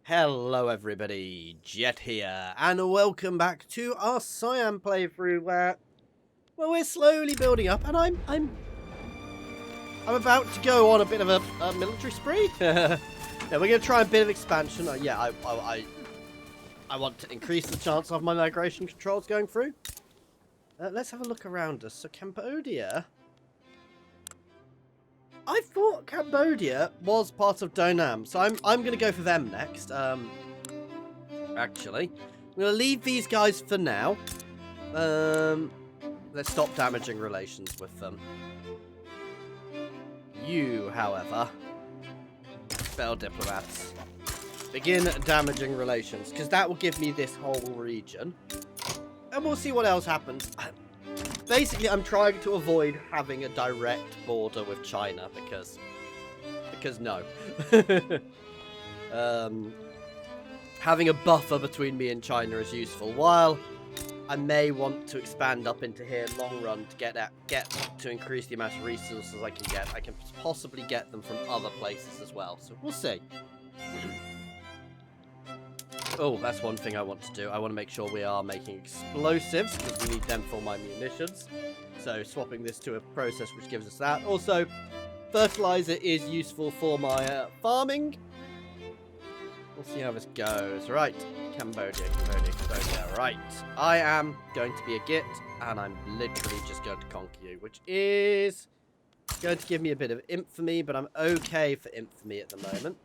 Hello everybody, Jet here, and welcome back to our Siam playthrough where, well, we're slowly building up, and I'm about to go on a bit of a military spree. Yeah, we're going to try a bit of expansion. I want to increase the chance of my migration controls going through. Let's have a look around us. So Cambodia, I thought Cambodia was part of Donam, so I'm going to go for them next. Actually, I'm going to leave these guys for now. Let's stop damaging relations with them. You, however, fail diplomats. Begin damaging relations, because that will give me this whole region. And we'll see what else happens. Basically, I'm trying to avoid having a direct border with China, because no. Having a buffer between me and China is useful. While I may want to expand up into here long run to get to increase the amount of resources I can get. I can possibly get them from other places as well. So we'll see. Oh, that's one thing I want to do. I want to make sure we are making explosives, because we need them for my munitions. So swapping this to a process which gives us that. Also, fertilizer is useful for my farming. We'll see how this goes. Right, Cambodia. Right, I am going to be a git, and I'm literally just going to conquer you, which is going to give me a bit of infamy, but I'm okay for infamy at the moment.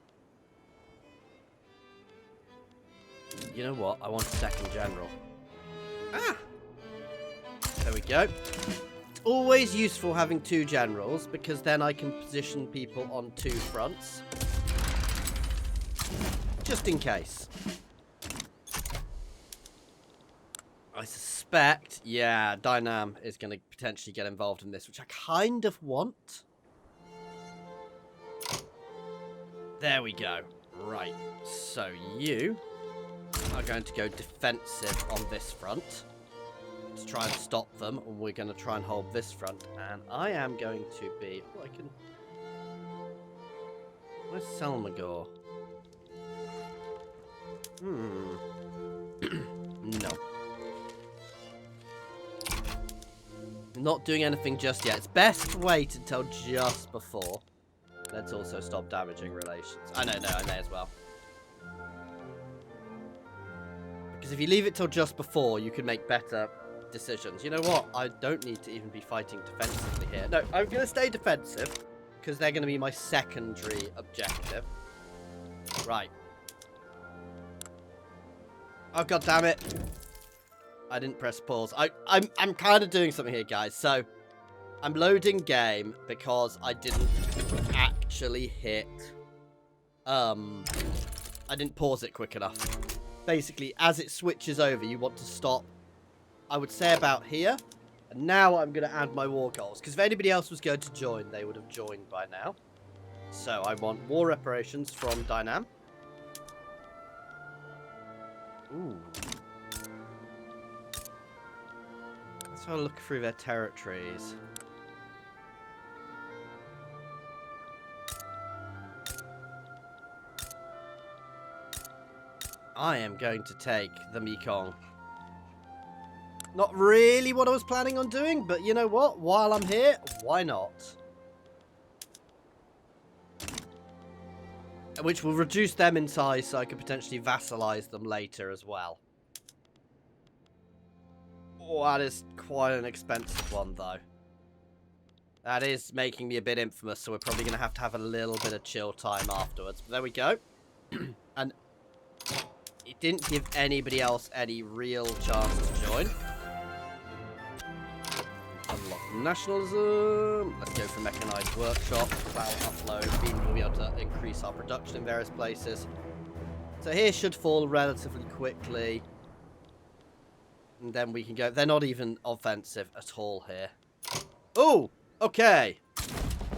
You know what? I want a second general. Ah! There we go. It's always useful having two generals, because then I can position people on two fronts. Just in case. I suspect, yeah, Dynam is going to potentially get involved in this, which I kind of want. There we go. Right. So you are going to go defensive on this front to try and stop them, and we're going to try and hold this front, and I am going to be... Oh, I can... Where's Selmagor? No. Not doing anything just yet. It's best to wait until just before. Let's also stop damaging relations. I know, I may as well. Because if you leave it till just before, you can make better decisions. You know what? I don't need to even be fighting defensively here. No, I'm going to stay defensive, because they're going to be my secondary objective. Right. Oh, god damn it. I didn't press pause. I'm kind of doing something here, guys. So, I'm loading game because I didn't actually hit... I didn't pause it quick enough. Basically, as it switches over, you want to stop, I would say, about here. And now I'm going to add my war goals. Because if anybody else was going to join, they would have joined by now. So, I want war reparations from Dynam. Ooh. Let's have a look through their territories. I am going to take the Mekong. Not really what I was planning on doing, but you know what? While I'm here, why not? Which will reduce them in size, so I could potentially vassalize them later as well. Oh, that is quite an expensive one, though. That is making me a bit infamous, so we're probably going to have a little bit of chill time afterwards. But there we go. And it didn't give anybody else any real chance to join. Unlock nationalism. Let's go for mechanized workshop. Cloud upload. Beam will be able to increase our production in various places. So here should fall relatively quickly. And then we can go... They're not even offensive at all here. Oh! Okay.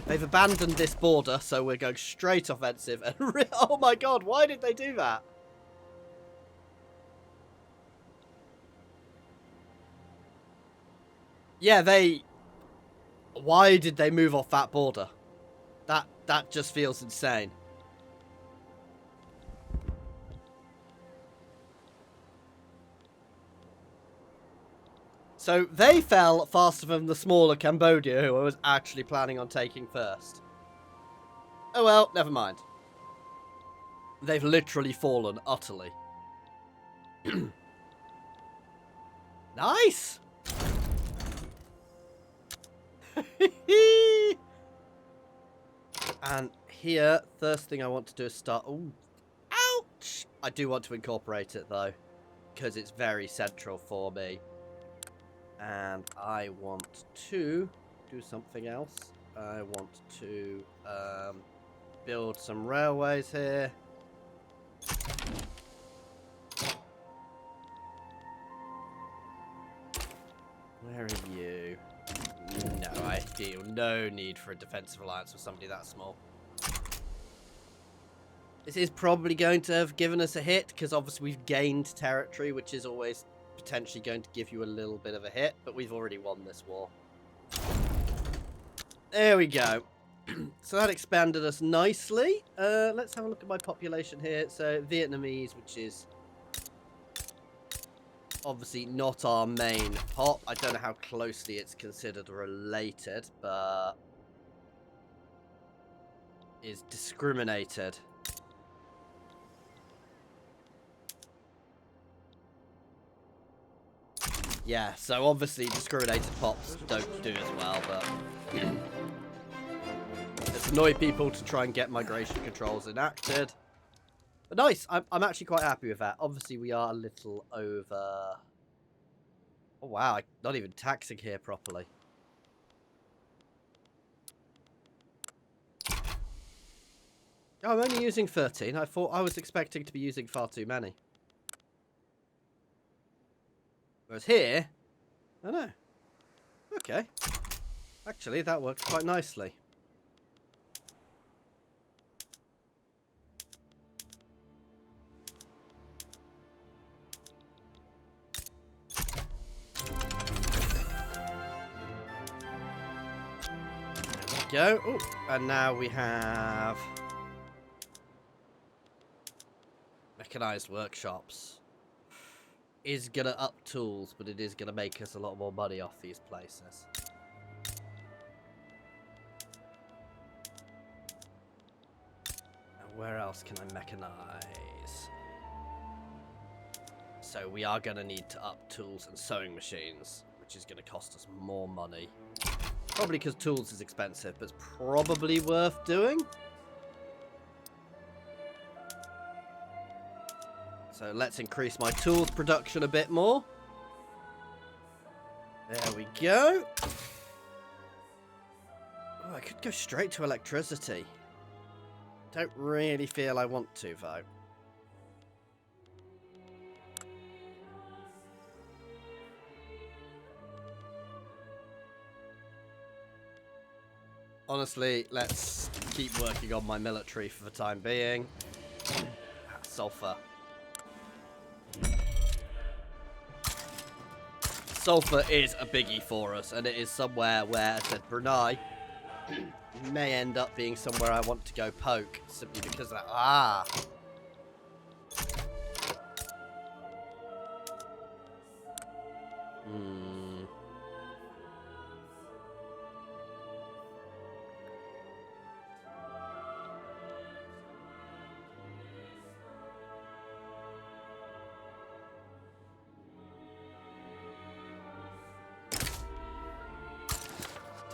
They've abandoned this border, so we're going straight offensive. And oh my god, why did they do that? Yeah, they... Why did they move off that border? That just feels insane. So they fell faster than the smaller Cambodia, who I was actually planning on taking first. Oh well, never mind. They've literally fallen utterly. Nice! And here, first thing I want to do is start... Ooh, ouch! I do want to incorporate it, though, because it's very central for me. And I want to do something else. I want to build some railways here. Where are you? No, I feel no need for a defensive alliance with somebody that small. This is probably going to have given us a hit, because obviously we've gained territory, which is always potentially going to give you a little bit of a hit, but we've already won this war. There we go. So that expanded us nicely. Let's have a look at my population here. So Vietnamese, which is obviously not our main pop. I don't know how closely it's considered related, but is discriminated. Yeah, so obviously discriminated pops don't do as well, but let's annoy people to try and get migration controls enacted. But nice, I'm actually quite happy with that. Obviously we are a little over... Oh wow, I'm not even taxing here properly. Oh, I'm only using 13. I thought I was expecting to be using far too many. Whereas here, I don't know. Okay. Actually, that works quite nicely. There we go. Oh, and now we have mechanized workshops. Is gonna up tools, but it is gonna make us a lot more money off these places. And where else can I mechanize? So we are gonna need to up tools and sewing machines, which is gonna cost us more money. Probably because tools is expensive, but it's probably worth doing. So let's increase my tools production a bit more. There we go. Oh, I could go straight to electricity. Don't really feel I want to, though. Honestly, let's keep working on my military for the time being. Sulfur. Sulfur is a biggie for us, and it is somewhere where, as I said, Brunei may end up being somewhere I want to go poke, simply because of that. Ah!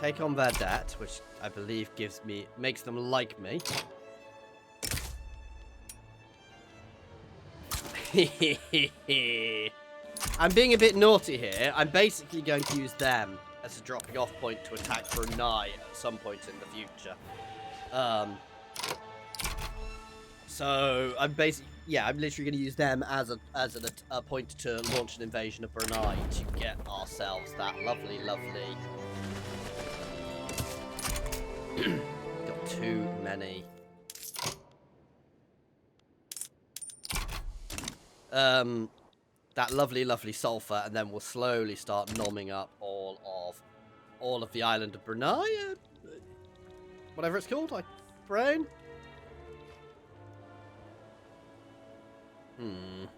Take on their debt, which I believe makes them like me. I'm being a bit naughty here. I'm basically going to use them as a dropping off point to attack Brunei at some point in the future. So I'm literally going to use them as a point to launch an invasion of Brunei to get ourselves that lovely. Got too many. That lovely sulfur, and then we'll slowly start nomming up all of the island of Brunei, whatever it's called, like brain. Ooh,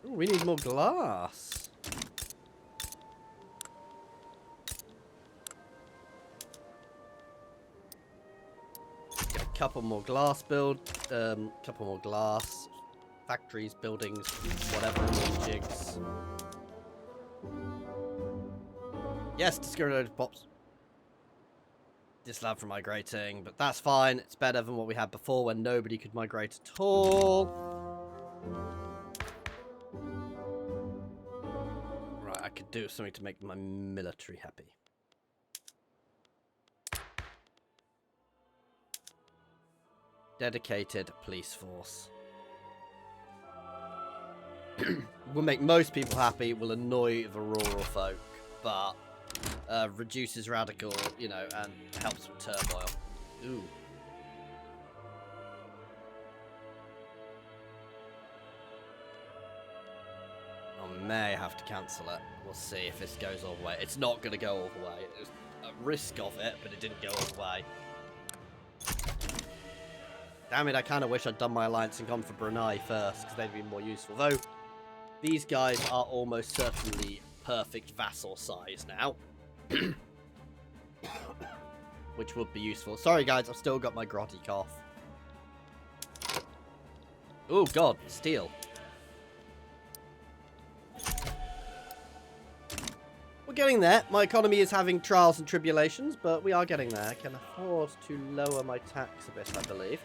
we need more glass. couple more glass couple more glass factories, buildings, whatever jigs. Yes, discouraged pops. Dislab from migrating, but that's fine. It's better than what we had before when nobody could migrate at all. Right, I could do something to make my military happy. Dedicated police force. Will make most people happy, will annoy the rural folk, but reduces radical, you know, and helps with turmoil. Ooh. I may have to cancel it. We'll see if this goes all the way. It's not going to go all the way. There's a risk of it, but it didn't go all the way. Damn it, I kind of wish I'd done my alliance and gone for Brunei first, because they'd be more useful. Though, these guys are almost certainly perfect vassal size now. Which would be useful. Sorry guys, I've still got my grotty cough. Oh god, steel. We're getting there. My economy is having trials and tribulations, but we are getting there. I can afford to lower my tax a bit, I believe.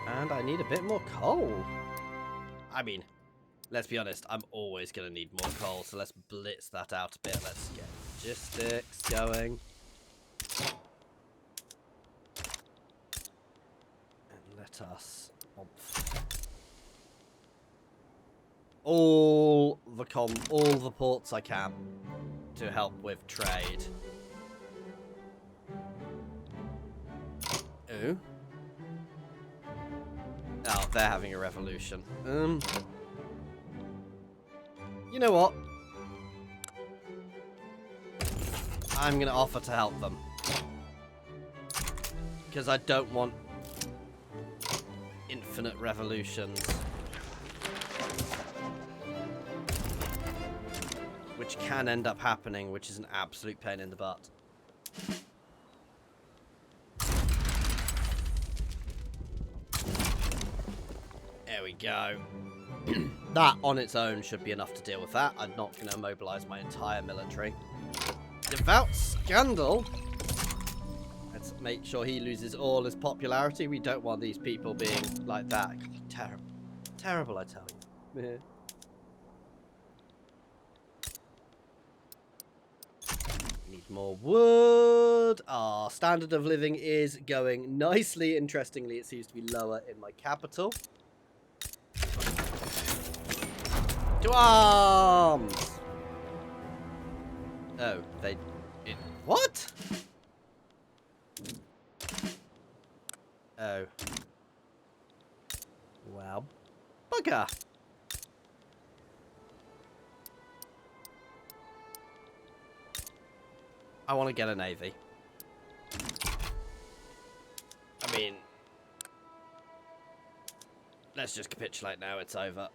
And I need a bit more coal. I mean, let's be honest, I'm always going to need more coal, so let's blitz that out a bit. Let's get logistics going. And let us all the ports I can to help with trade. Ooh. Oh, they're having a revolution. You know what? I'm going to offer to help them. Because I don't want infinite revolutions. Which can end up happening, which is an absolute pain in the butt. There we go. That on its own should be enough to deal with that. I'm not going to mobilize my entire military. Devout Scandal. Let's make sure he loses all his popularity. We don't want these people being like that. God, terrible. Terrible, I tell you. Need more wood. Our standard of living is going nicely. Interestingly, it seems to be lower in my capital. To arms! Oh, what? Oh. Wow. Bugger! I want to get a navy. I mean, let's just capitulate now, it's over.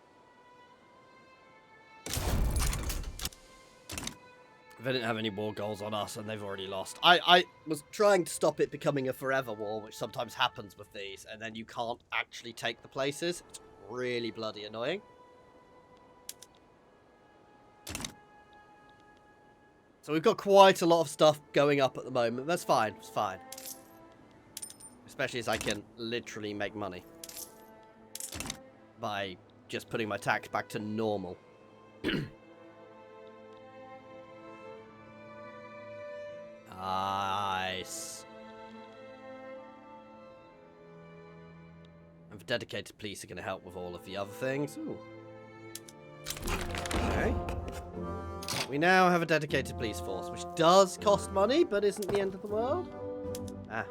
They didn't have any war goals on us, and they've already lost. I was trying to stop it becoming a forever war, which sometimes happens with these, and then you can't actually take the places. It's really bloody annoying. So we've got quite a lot of stuff going up at the moment. That's fine. It's fine. Especially as I can literally make money by just putting my tax back to normal. Nice. And the dedicated police are going to help with all of the other things. Ooh. Okay. We now have a dedicated police force, which does cost money, but isn't the end of the world. Ah.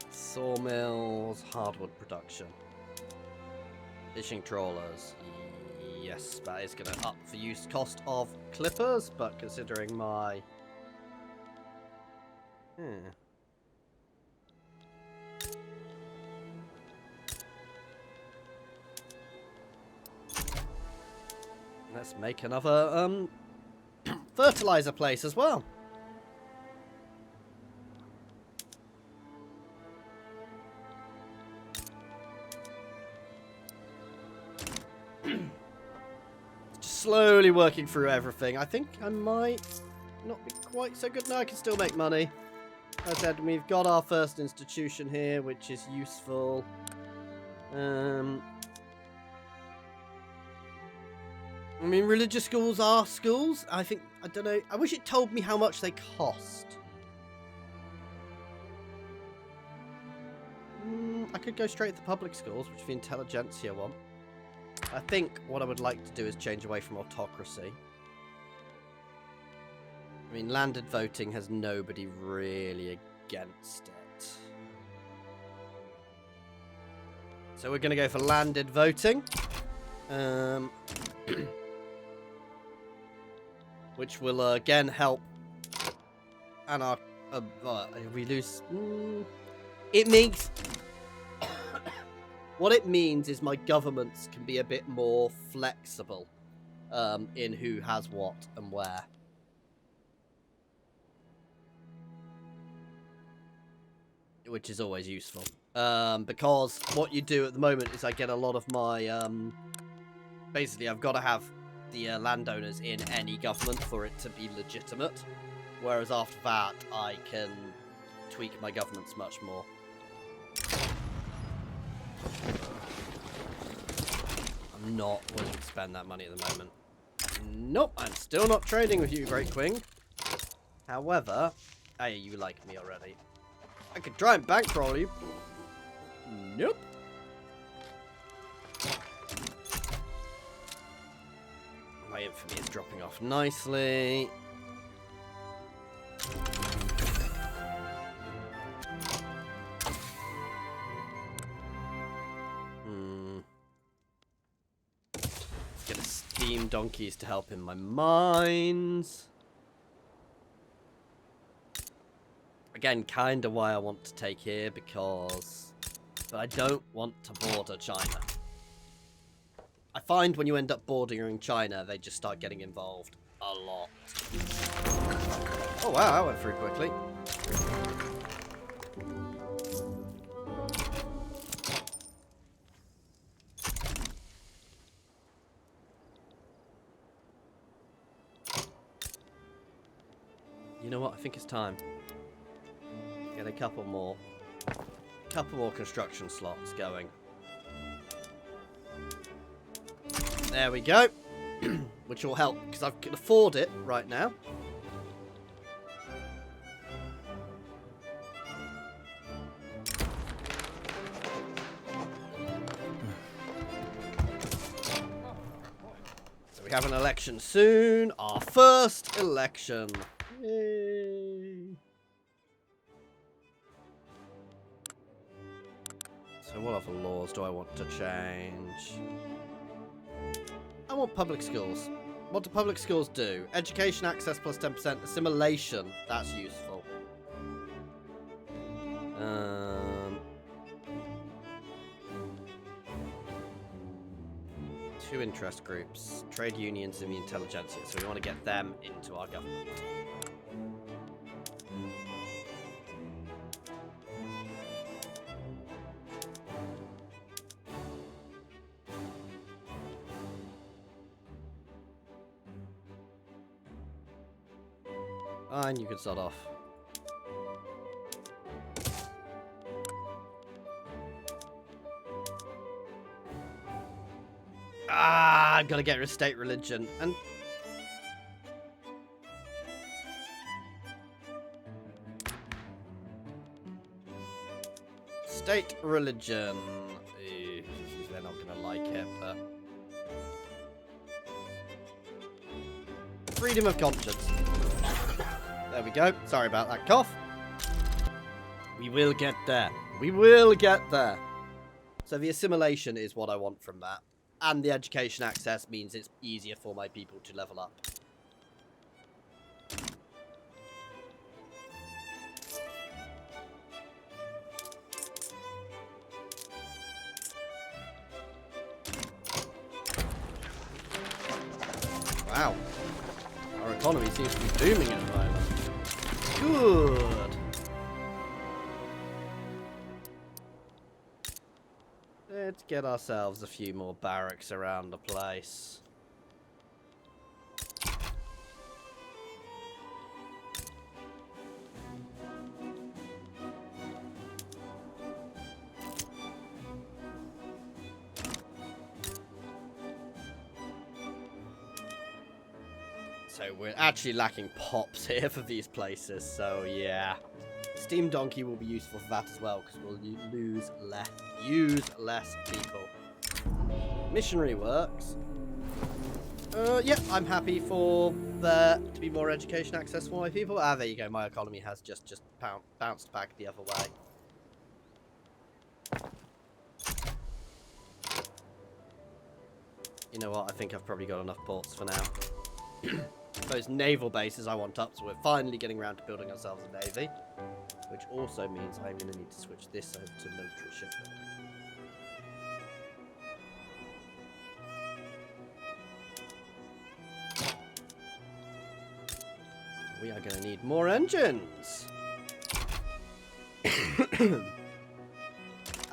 Sawmills, hardwood production. Fishing trawlers. Yes, that is going to up the use cost of clippers, but considering my... Let's make another fertilizer place as well. Just slowly working through everything. I think I might not be quite so good. No, I can still make money. As I said, we've got our first institution here, which is useful. I mean, religious schools are schools. I think, I don't know. I wish it told me how much they cost. I could go straight to public schools, which the intelligentsia want. I think what I would like to do is change away from autocracy. I mean, landed voting has nobody really against it. So we're going to go for landed voting. Which will again help we lose. It means what it means is my governments can be a bit more flexible in who has what and where. Which is always useful. Because what you do at the moment is I get a lot of my basically I've got to have the landowners in any government for it to be legitimate, whereas after that I can tweak my governments much more. I'm not willing to spend that money at the moment. Nope, I'm still not trading with you, Great Queen. However, hey, you like me already. I could try and bankroll you. Nope. My infamy is dropping off nicely. Let's get a steam donkeys to help in my mines. Again, kind of why I want to take here, because... But I don't want to border China. I find when you end up bordering China, they just start getting involved a lot. Oh wow, that went through quickly. You know what? I think it's time. Get a couple more construction slots going. There we go. Which will help because I can afford it right now. So we have an election soon. Our first election. Yay. So what other laws do I want to change? I want public schools. What do public schools do? Education access plus 10%. Assimilation. That's useful. 2 interest groups. Trade unions and the intelligentsia. So we want to get them into our government. And you can start off. I've got to get rid of state religion. And state religion. They're not going to like it, but freedom of conscience. There we go. Sorry about that cough. We will get there. We will get there. So the assimilation is what I want from that. And the education access means it's easier for my people to level up. Wow. Our economy seems to be booming at the moment. Good. Let's get ourselves a few more barracks around the place. So we're actually lacking pops here for these places, so yeah. Steam Donkey will be useful for that as well, because we'll use less people. Missionary works. Yeah, I'm happy for there to be more education access for my people. Ah, there you go. My economy has just bounced back the other way. You know what? I think I've probably got enough ports for now. Those naval bases I want up, so we're finally getting around to building ourselves a navy. Which also means I'm going to need to switch this over to military shipbuilding. We are going to need more engines.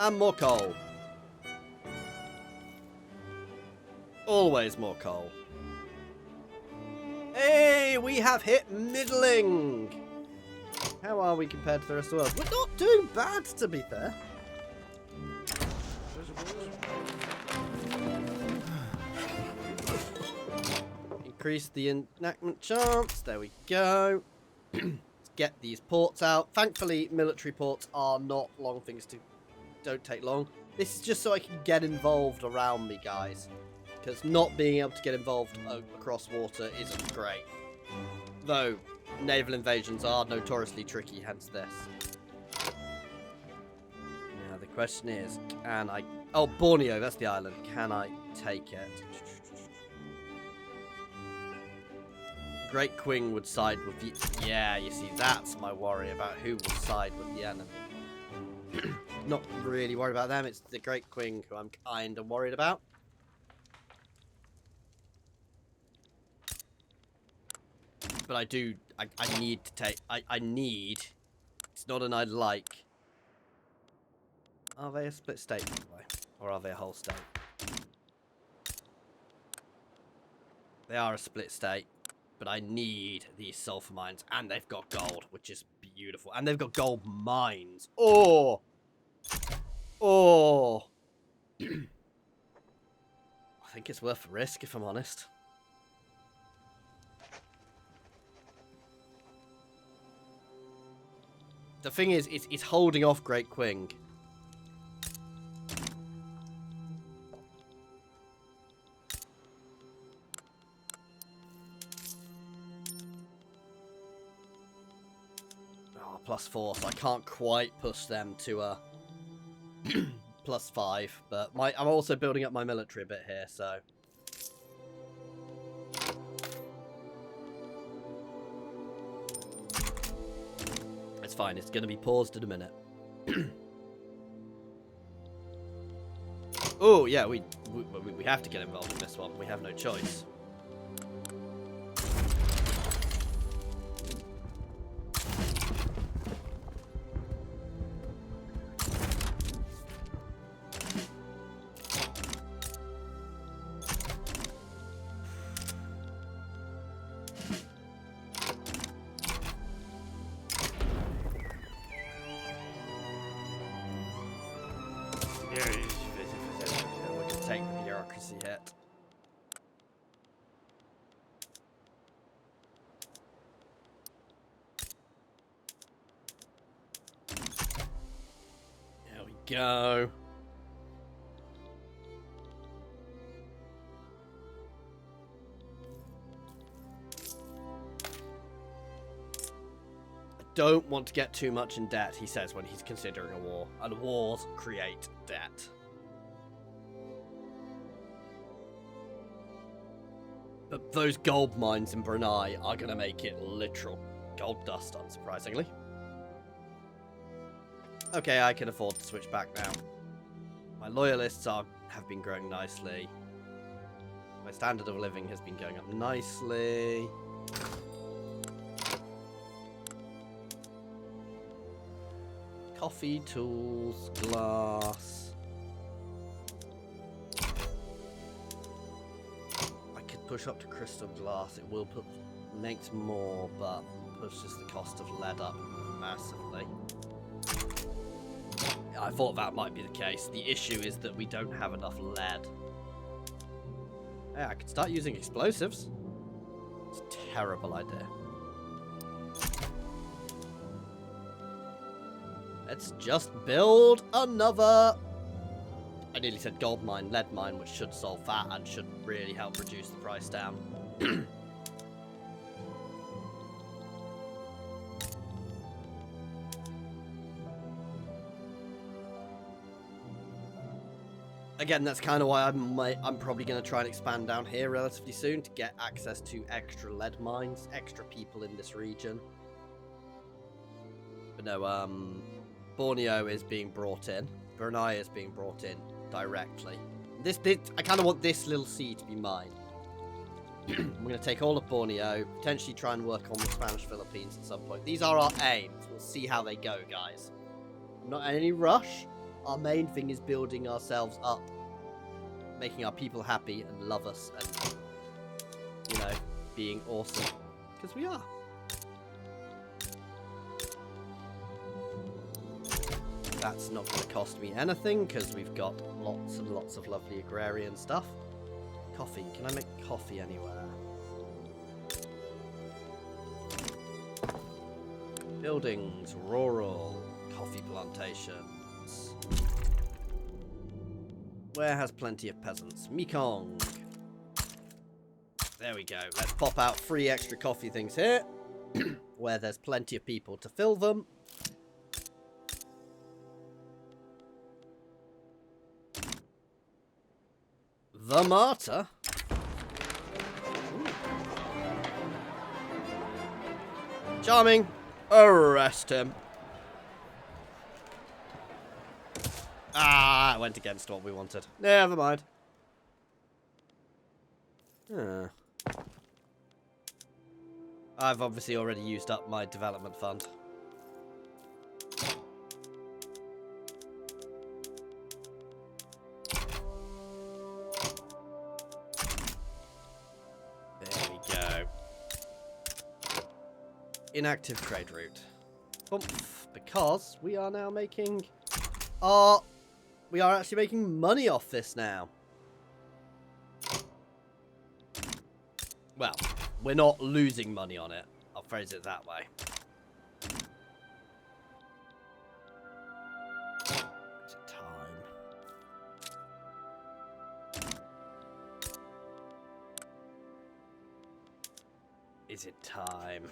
And more coal. Always more coal. Hey, we have hit middling. How are we compared to the rest of the world? We're not doing bad, to be fair. Increase the enactment chance. There we go. Let's get these ports out. Thankfully, military ports are not long things to... don't take long. This is just so I can get involved around me, guys. Because not being able to get involved across water isn't great. Though... naval invasions are notoriously tricky, hence this. Now the question is, can I... oh, Borneo, that's the island. Can I take it? Great Queen would side with the... yeah, you see, that's my worry about who will side with the enemy. Not really worried about them, it's the Great Queen who I'm kind of worried about. But I do... I need to take... I need... it's not an I'd like. Are they a split state, by the way? Or are they a whole state? They are a split state. But I need these sulfur mines. And they've got gold, which is beautiful. And they've got gold mines. Oh! Oh! I think it's worth the risk, if I'm honest. The thing is, it's holding off Great Queen. Oh, +4, so I can't quite push them to a +5. But I'm also building up my military a bit here, so... it's fine, it's going to be paused in a minute. Oh, yeah, we have to get involved in this one. We have no choice. We can take the bureaucracy hit. There we go. Don't want to get too much in debt, he says when he's considering a war. And wars create debt. But those gold mines in Brunei are going to make it literal gold dust, unsurprisingly. Okay, I can afford to switch back now. My loyalists have been growing nicely. My standard of living has been going up nicely. Coffee, tools, glass. I could push up to crystal glass. It will makes more, but pushes the cost of lead up massively. I thought that might be the case. The issue is that we don't have enough lead. Hey, I could start using explosives. It's a terrible idea. Let's just build another... I nearly said gold mine, lead mine, which should solve that and should really help reduce the price down. Again, that's kind of why I'm probably going to try and expand down here relatively soon to get access to extra lead mines, extra people in this region. But no, Borneo is being brought in. Brunei is being brought in directly. This bit, I kind of want this little sea to be mine. I'm going to take all of Borneo, potentially try and work on the Spanish Philippines at some point. These are our aims. We'll see how they go, guys. I'm not in any rush. Our main thing is building ourselves up, making our people happy and love us, and, you know, being awesome. Because we are. That's not going to cost me anything, because we've got lots and lots of lovely agrarian stuff. Coffee. Can I make coffee anywhere? Buildings, rural, coffee plantations. Where has plenty of peasants? Mekong. There we go. Let's pop out 3 extra coffee things here, where there's plenty of people to fill them. The Martyr. Ooh. Charming. Arrest him. Ah, it went against what we wanted. Never mind. I've obviously already used up my development fund. There we go. Inactive trade route. Oomph, because we are now making... we are actually making money off this now. Well, we're not losing money on it. I'll phrase it that way. Is it time? Is it time?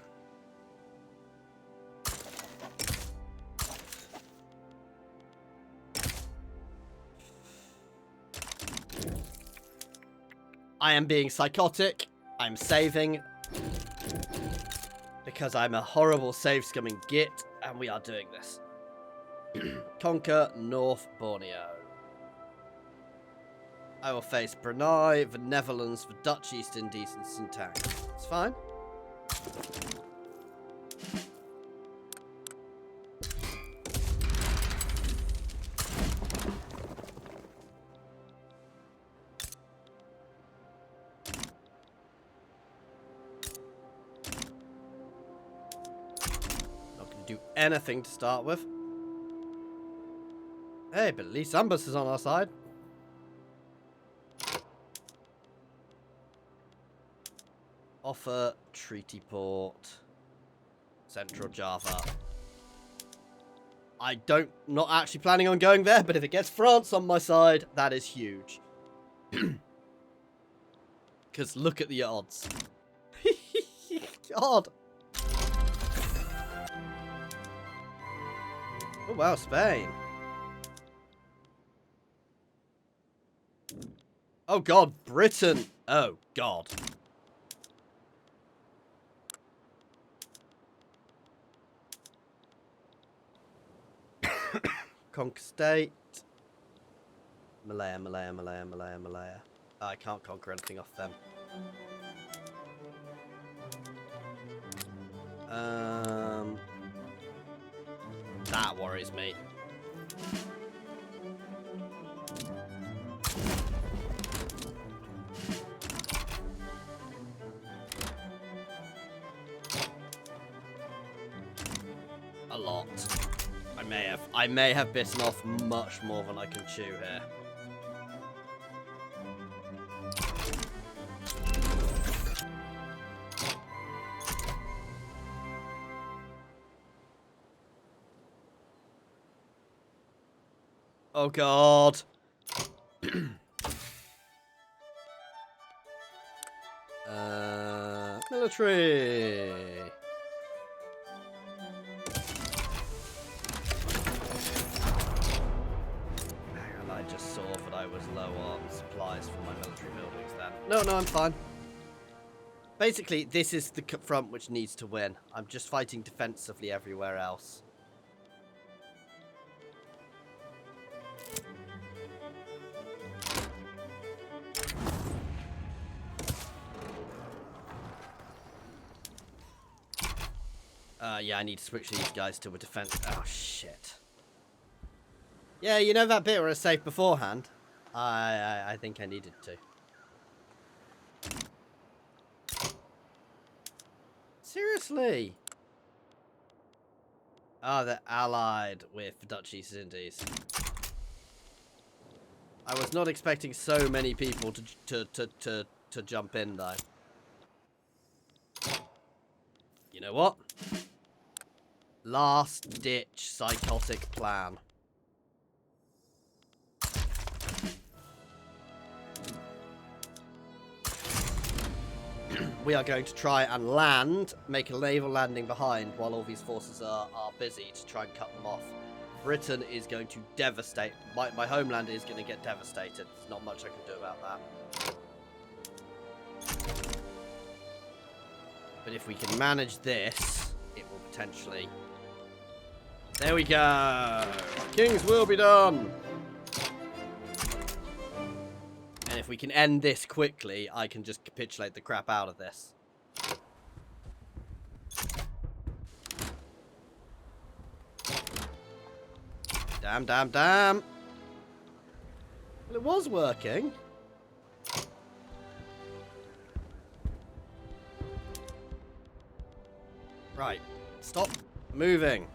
I am being psychotic. I'm saving. Because I'm a horrible save scumming git, and we are doing this. Conquer North Borneo. I will face Brunei, the Netherlands, the Dutch East Indies, and Sintang. It's fine. Anything to start with. Hey, but at least Ambus is on our side. Offer Treaty Port. Central Java. Not actually planning on going there, but if it gets France on my side, that is huge. Because look at the odds. God. Oh, wow, Spain. Oh, God, Britain. Oh, God. Conquer state. Malaya, Malaya, Malaya, Malaya, Malaya. Oh, I can't conquer anything off them. That worries me. A lot. I may have bitten off much more than I can chew here. Oh god. Military. Hang on, I just saw that I was low on supplies for my military buildings then. No, I'm fine. Basically, this is the front which needs to win. I'm just fighting defensively everywhere else. Yeah, I need to switch these guys to a defense. Oh, shit. Yeah, you know that bit where I saved beforehand? I think I needed to. Seriously? Oh, they're allied with the Dutch East Indies. I was not expecting so many people to jump in, though. You know what? Last ditch psychotic plan. We are going to try and land, make a naval landing behind while all these forces are busy to try and cut them off. Britain is going to devastate. My homeland is going to get devastated. There's not much I can do about that. But if we can manage this, it will potentially... There we go! King's will be done! And if we can end this quickly, I can just capitulate the crap out of this. Damn, damn, damn! Well, it was working. Right. Stop moving.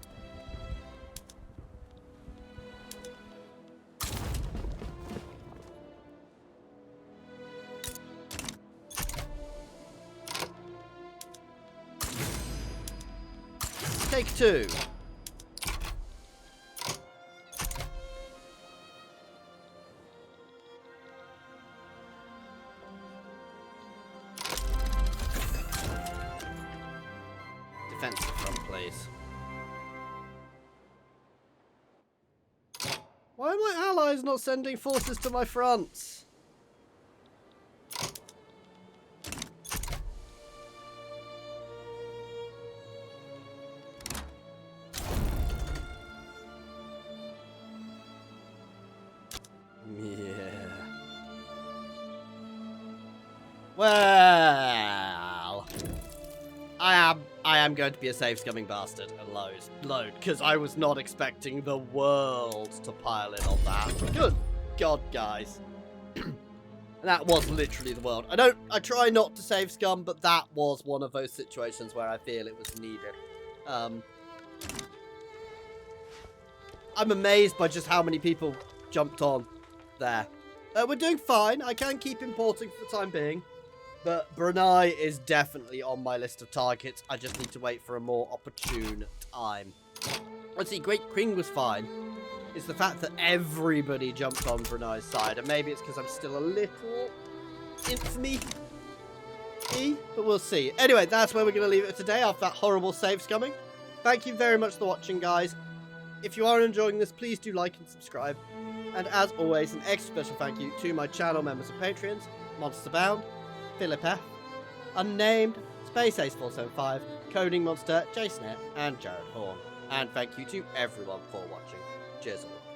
Take two. Defensive front, please. Why are my allies not sending forces to my fronts? Well, I am going to be a save scumming bastard and load, because I was not expecting the world to pile in on that. Good God, guys. And that was literally the world. I try not to save scum, but that was one of those situations where I feel it was needed. I'm amazed by just how many people jumped on there. We're doing fine. I can keep importing for the time being. But Brunei is definitely on my list of targets. I just need to wait for a more opportune time. Let's see, Great King was fine. It's the fact that everybody jumped on Brunei's side. And maybe it's because I'm still a little infamy-y, but we'll see. Anyway, that's where we're going to leave it today after that horrible save scumming. Thank you very much for watching, guys. If you are enjoying this, please do like and subscribe. And as always, an extra special thank you to my channel members and patrons, Monster Bound, Philip F, Unnamed, Space Ace 475, Coding Monster, Jason F, and Jared Horn. And thank you to everyone for watching. Jizzle.